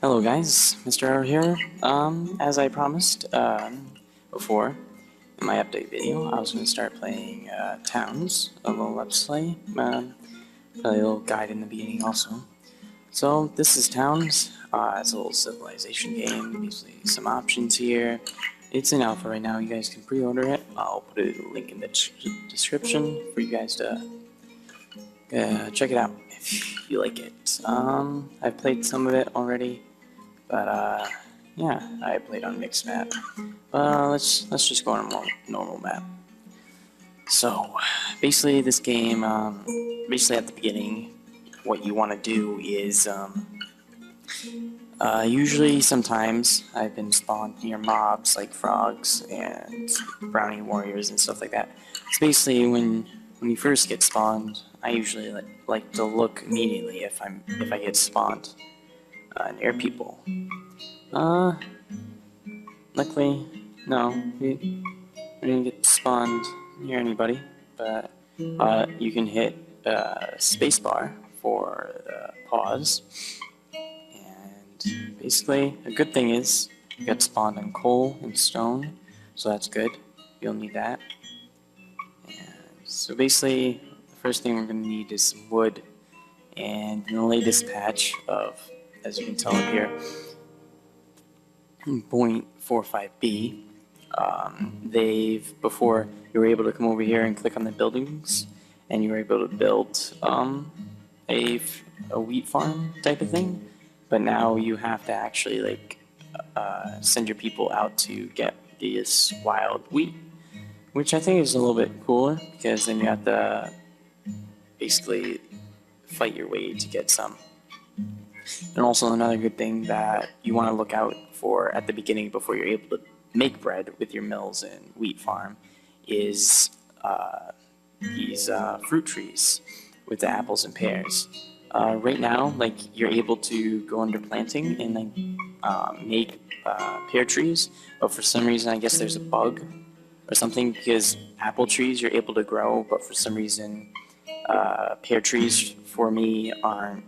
Hello guys, Mr. R here. As I promised before in my update video, I was going to start playing Towns, a little Let's Play, a little guide in the beginning also. So this is Towns. It's a little civilization game, basically some options here. It's in alpha right now, you guys can pre-order it. I'll put a link in the description for you guys to check it out if you like it. I've played some of it already. But yeah, I played on mixed map. Let's just go on a more normal map. So basically, this game, basically at the beginning, what you want to do is usually sometimes I've been spawned near mobs like frogs and brownie warriors and stuff like that. So basically, when you first get spawned, I usually like to look immediately if I get spawned near people. Luckily, no, we didn't get spawned near anybody, but you can hit spacebar for pause, and basically, a good thing is you get spawned on coal and stone, so that's good, you'll need that. And so basically, the first thing we're going to need is some wood, and in the latest patch of, as you can tell up here, 0.45b, before you were able to come over here and click on the buildings, and you were able to build a wheat farm type of thing, but now you have to actually send your people out to get this wild wheat, which I think is a little bit cooler, because then you have to basically fight your way to get some. And also another good thing that you want to look out for at the beginning before you're able to make bread with your mills and wheat farm is these fruit trees with the apples and pears. Right now, you're able to go under planting and make pear trees, but for some reason I guess there's a bug or something, because apple trees you're able to grow, but for some reason pear trees for me are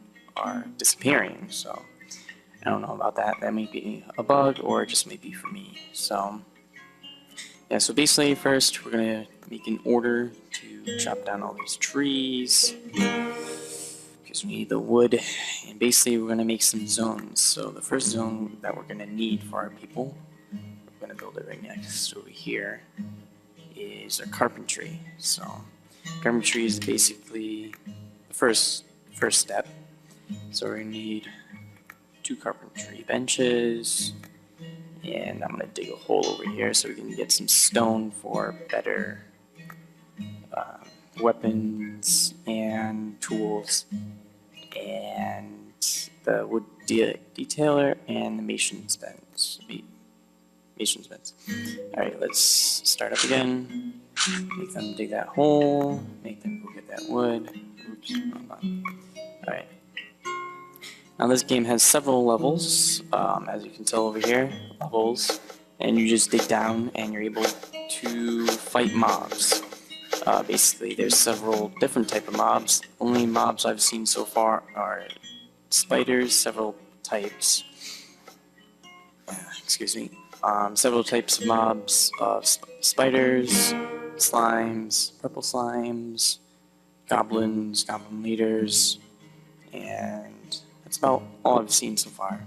disappearing, so I don't know about that. That may be a bug, or it just may be for me. So yeah, so basically first we're gonna make an order to chop down all these trees because we need the wood, and basically we're gonna make some zones. So the first zone that we're gonna need for our people, we're gonna build it right next over here, is a carpentry. So carpentry is basically the first step. So we're gonna need 2 carpentry benches, and I'm gonna dig a hole over here so we can get some stone for better weapons and tools, and the wood detailer and the mason's bench. Alright, let's start up again. Make them dig that hole, make them go get that wood. Oops, wrong button. Alright. Now this game has several levels, as you can tell over here, levels, and you just dig down and you're able to fight mobs. Basically, there's several different type of mobs. Only mobs I've seen so far are spiders, several types, excuse me, several types of mobs of spiders, slimes, purple slimes, goblins, goblin leaders, and that's about all I've seen so far.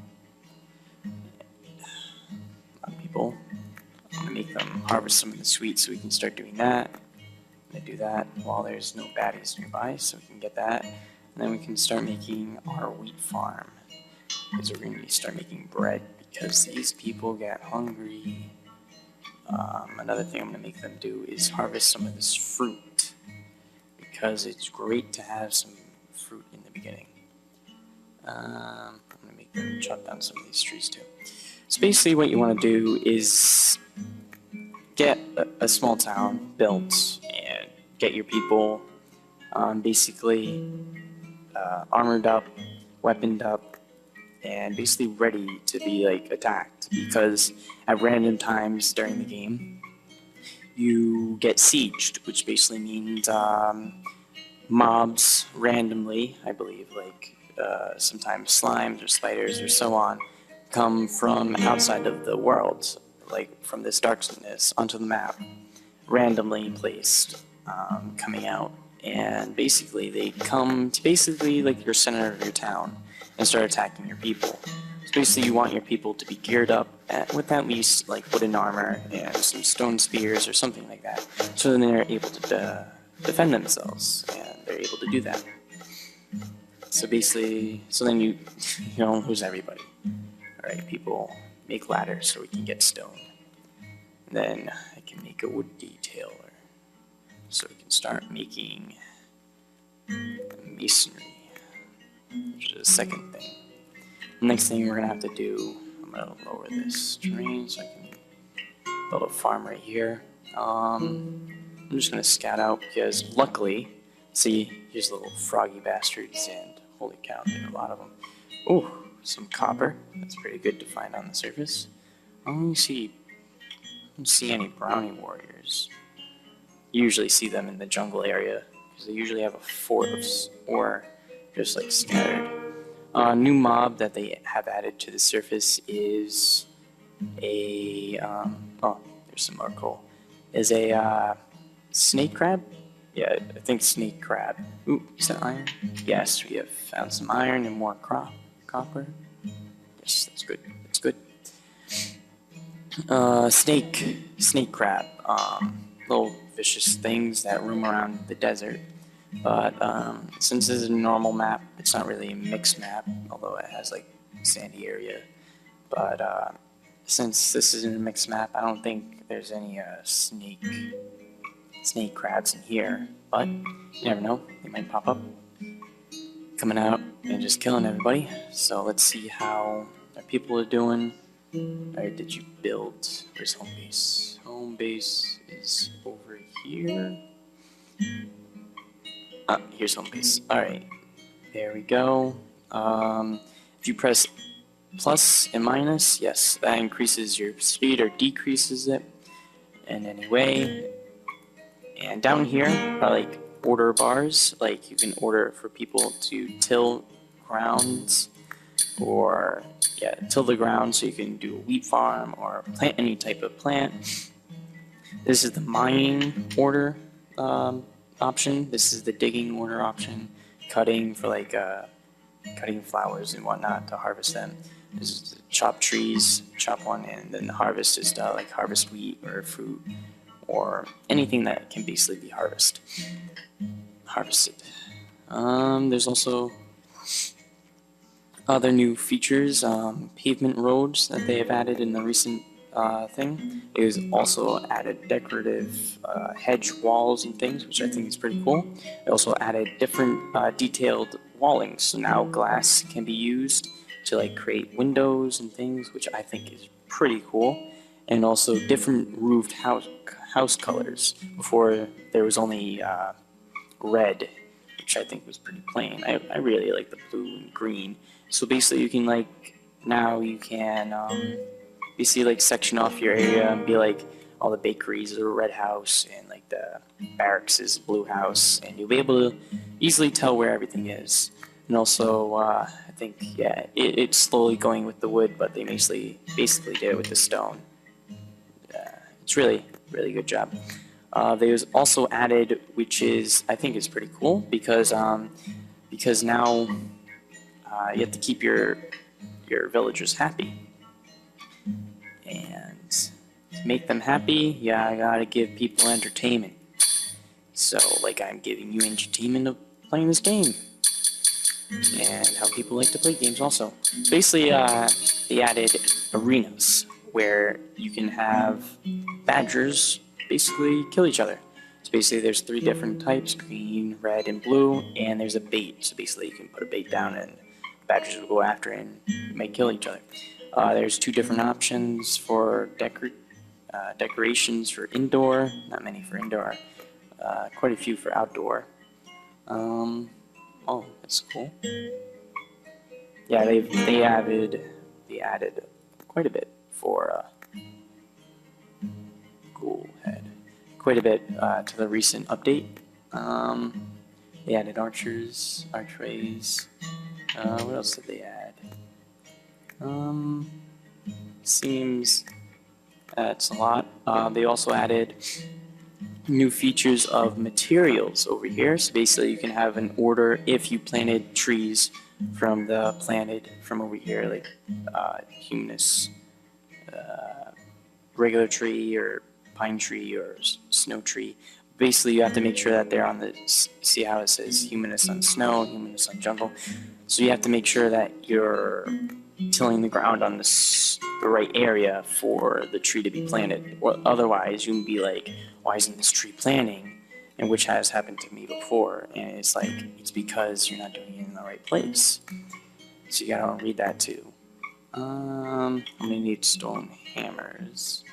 People, I'm going to make them harvest some of the sweets so we can start doing that. I'm going to do that while there's no baddies nearby, so we can get that. And then we can start making our wheat farm, because we're going to start making bread, because these people get hungry. Another thing I'm going to make them do is harvest some of this fruit, because it's great to have some fruit in the beginning. I'm going to make them chop down some of these trees too. So basically what you want to do is get a small town built and get your people basically armored up, weaponed up, and basically ready to be attacked, because at random times during the game you get sieged, which basically means mobs randomly, I believe, sometimes slimes or spiders or so on, come from outside of the world, like from this darkness onto the map, randomly placed, coming out. And basically, they come to basically like your center of your town and start attacking your people. So basically, you want your people to be geared up with at least like wooden armor and some stone spears or something like that, so then they're able to defend themselves, and they're able to do that. So basically, so then you don't lose everybody. All right, people, make ladders so we can get stone. Then I can make a wood detailer, so we can start making masonry, which is the second thing. The next thing we're gonna have to do, I'm gonna lower this terrain so I can build a farm right here. I'm just gonna scout out because luckily, see, here's the little froggy bastards, and holy cow, there are a lot of them. Oh, some copper. That's pretty good to find on the surface. I don't see any brownie warriors. You usually see them in the jungle area because they usually have a force or just like scattered. New mob that they have added to the surface is a oh, there's some more coal. Is a snake crab? Yeah, I think snake crab. Ooh, is that iron? Yes, we have found some iron and more copper. Yes, that's good. That's good. Snake crab. Little vicious things that roam around the desert. But since this is a normal map, it's not really a mixed map, although it has like sandy area. But since this isn't a mixed map, I don't think there's any snake crabs in here. But you never know, they might pop up, coming out and just killing everybody. So let's see how our people are doing. Alright, did you build? Where's home base? Home base is over here. Here's home base. Alright, there we go. If you press plus and minus, yes, that increases your speed or decreases it in any way. And down here are like order bars, like you can order for people to till grounds, or till the ground so you can do a wheat farm or plant any type of plant. This is the mining order option. This is the digging order option. Cutting for like cutting flowers and whatnot to harvest them. This is the chop trees, chop one, and then the harvest is to like harvest wheat or fruit or anything that can basically be harvested. There's also other new features, pavement roads that they have added in the recent thing. It was also added decorative hedge walls and things, which I think is pretty cool. They also added different detailed wallings, so now glass can be used to like create windows and things, which I think is pretty cool. And also different roofed house colors. Before there was only red, which I think was pretty plain. I really like the blue and green. So basically you can like, now you can basically like section off your area and be like, all the bakeries are a red house and like the barracks is a blue house, and you'll be able to easily tell where everything is. And also I think, yeah, it's slowly going with the wood, but they basically did it with the stone. It's really good job. They was also added, which is I think is pretty cool, because now you have to keep your villagers happy, and to make them happy, yeah, I gotta give people entertainment. So like I'm giving you entertainment of playing this game, and how people like to play games also. So basically, they added arenas where you can have badgers basically kill each other. So basically there's 3 different types, green, red, and blue, and there's a bait. So basically you can put a bait down and badgers will go after it and may kill each other. There's 2 different options for decorations for indoor, not many for indoor, quite a few for outdoor. Oh, that's cool. Yeah, they added quite a bit for ghoul head, quite a bit to the recent update. They added archers, archways. What else did they add? Seems that's a lot. They also added new features of materials over here. So basically, you can have an order if you planted trees from over here, like humus, regular tree or pine tree or snow tree. Basically, you have to make sure that they're on the, see how it says humanist on snow, humanist on jungle. So you have to make sure that you're tilling the ground on the right area for the tree to be planted. Or otherwise, you can be like, why isn't this tree planting? And which has happened to me before. And it's like, it's because you're not doing it in the right place. So you gotta read that too. I'm gonna need stone hammers.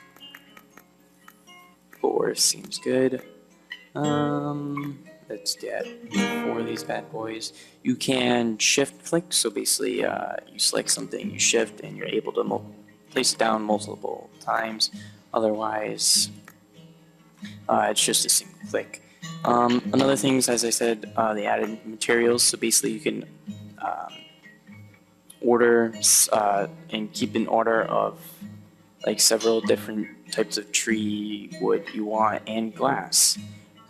4 seems good. Let's get 4 of these bad boys. You can shift click, so basically you select something, you shift, and you're able to place it down multiple times. Otherwise, it's just a single click. Another thing is, as I said, they added materials, so basically you can order and keep an order of like several different types of tree wood you want and glass.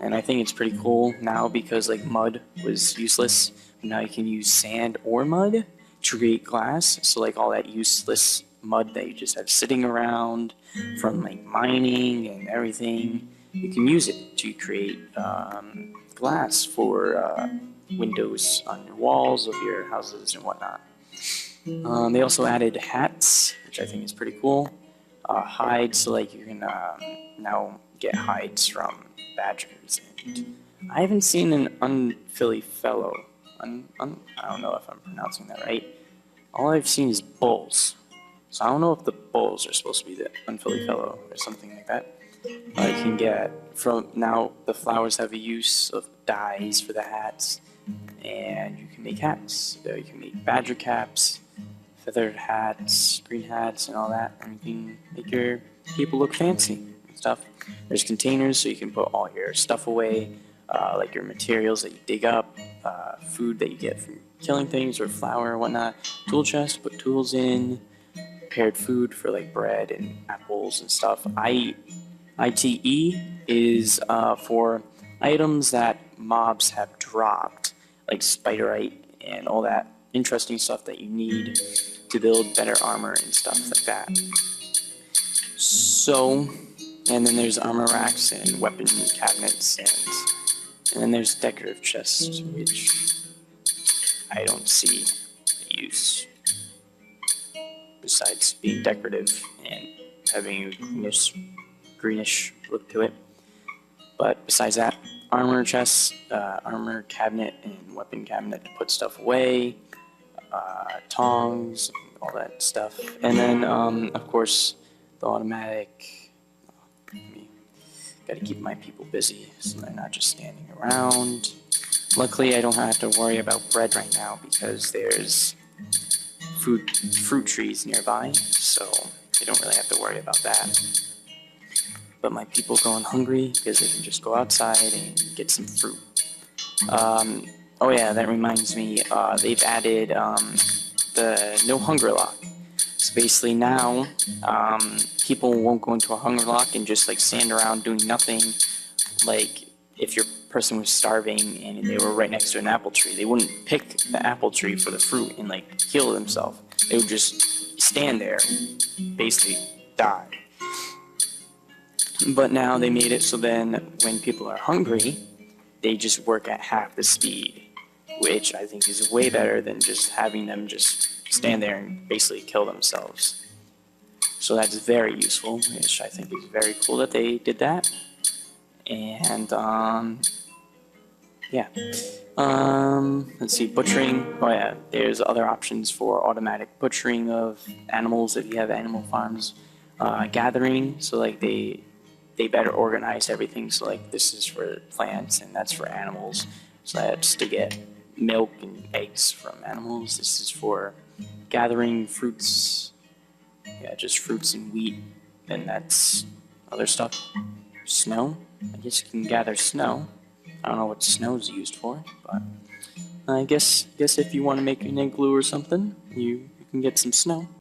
And I think it's pretty cool now because like mud was useless. Now you can use sand or mud to create glass. So like all that useless mud that you just have sitting around from like mining and everything, you can use it to create glass for windows on your walls of your houses and whatnot. They also added hats, which I think is pretty cool. Hides, so like you can now get hides from badgers. And I haven't seen an unfilly fellow. I don't know if I'm pronouncing that right. All I've seen is bulls. So I don't know if the bulls are supposed to be the unfilly fellow or something like that. You can get from now the flowers have a use of dyes for the hats, and you can make hats. So you can make badger caps, feathered hats, green hats, and all that, and you can make your people look fancy and stuff. There's containers, so you can put all your stuff away, like your materials that you dig up, food that you get from killing things, or flour or whatnot. Tool chest, put tools in, prepared food for like bread and apples and stuff. ITE is for items that mobs have dropped, like spiderite and all that interesting stuff that you need to build better armor and stuff like that. So, and then there's armor racks and weapon cabinets, and then there's decorative chests, which I don't see a use besides being decorative and having a greenish look to it. But besides that, armor chests, armor cabinet, and weapon cabinet to put stuff away, tongs, all that stuff. And then, of course, the automatic. Got to keep my people busy so they're not just standing around. Luckily, I don't have to worry about bread right now because there's fruit trees nearby, so I don't really have to worry about that. But my people going hungry because they can just go outside and get some fruit. Oh yeah, that reminds me, they've added the no hunger lock. So basically now, people won't go into a hunger lock and just like stand around doing nothing. Like if your person was starving and they were right next to an apple tree, they wouldn't pick the apple tree for the fruit and like heal themselves. They would just stand there, basically die. But now they made it so then when people are hungry, they just work at half the speed, which I think is way better than just having them just stand there and basically kill themselves. So that's very useful, which I think is very cool that they did that. And yeah. Let's see, butchering. Oh yeah, there's other options for automatic butchering of animals if you have animal farms. Gathering, so like they better organize everything. So like this is for plants and that's for animals. So that's to get milk and eggs from animals. This is for gathering fruits. Yeah, just fruits and wheat. And that's other stuff. Snow. I guess you can gather snow. I don't know what snow's used for, but I guess if you want to make an igloo or something, you can get some snow.